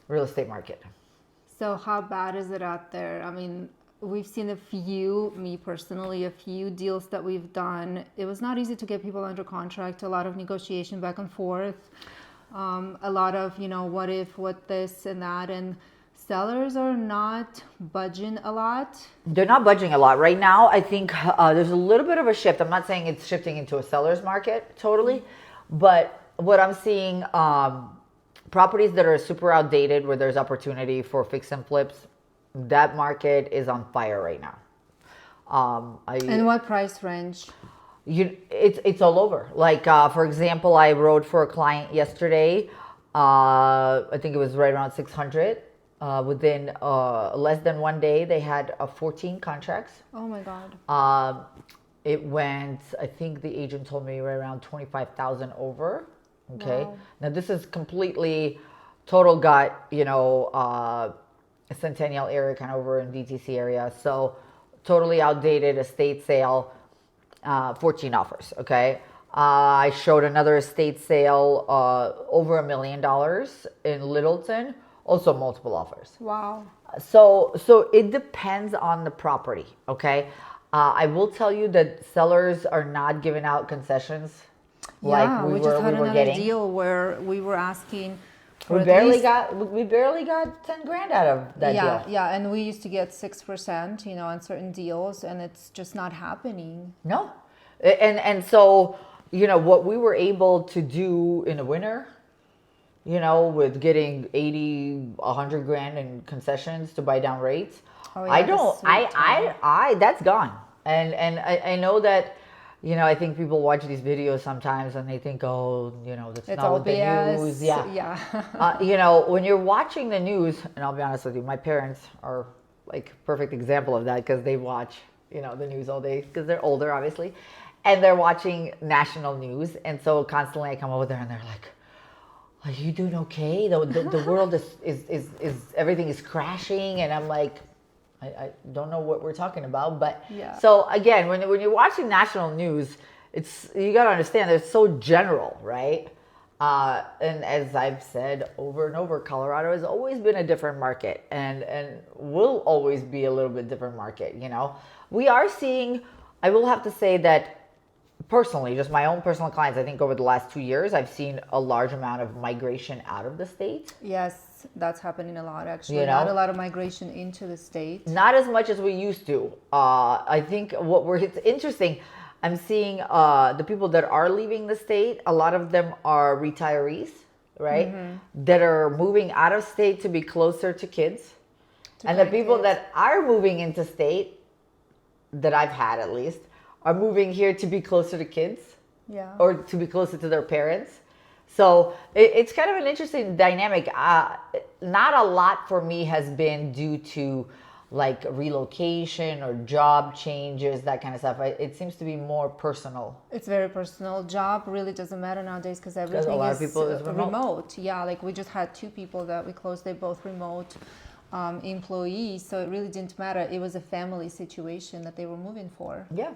real estate market. So how bad is it out there? I mean, we've seen a few, me personally, a few deals that we've done. It was not easy to get people under contract, a lot of negotiation back and forth, a lot of, what if, what this and that. And sellers are not budging a lot. They're not budging a lot. Right now, I think there's a little bit of a shift. I'm not saying it's shifting into a seller's market totally, but what I'm seeing, properties that are super outdated where there's opportunity for fix and flips, that market is on fire right now. And what price range? It's all over. Like for example, I wrote for a client yesterday. I think it was right around 600. Within less than 1 day, they had 14 contracts. Oh my God. It went, I think the agent told me right around 25,000 over. Okay. Wow. Now this is completely total gut, Centennial area, kind of over in DTC area. So totally outdated estate sale, 14 offers. Okay. I showed another estate sale, over $1 million in Littleton, also multiple offers. Wow. So it depends on the property. Okay. I will tell you that sellers are not giving out concessions. Yeah, we just had another deal where we were asking for we barely got 10 grand out of that deal. Yeah, and we used to get 6%, on certain deals, and it's just not happening. No, and so what we were able to do in the winter, with getting 80, 100 grand in concessions to buy down rates. Oh, yeah, that's gone, and I know that. I think people watch these videos sometimes and they think, that's it's not what the BS. news. When you're watching the news, and I'll be honest with you, my parents are like perfect example of that because they watch, the news all day because they're older, obviously, and they're watching national news, and so constantly I come over there and they're like, "Are you doing okay? The world is everything is crashing," and I'm like, I don't know what we're talking about, but yeah. So again, when you're watching national news, you got to understand it's so general, right? And as I've said over and over, Colorado has always been a different market, and will always be a little bit different market. We are seeing. I will have to say that personally, just my own personal clients, I think over the last 2 years, I've seen a large amount of migration out of the state. Yes, that's happening a lot, actually. Not a lot of migration into the state. Not as much as we used to. I think it's interesting. I'm seeing the people that are leaving the state, a lot of them are retirees, right? Mm-hmm. That are moving out of state to be closer to kids. And the people that are moving into state, that I've had at least, are moving here to be closer to kids, or to be closer to their parents. So it's kind of an interesting dynamic. Not a lot for me has been due to like relocation or job changes, that kind of stuff. It seems to be more personal. It's very personal. Job really doesn't matter nowadays because everything is remote. Yeah, like we just had 2 people that we closed. They both remote employees, so it really didn't matter. It was a family situation that they were moving for. Yeah,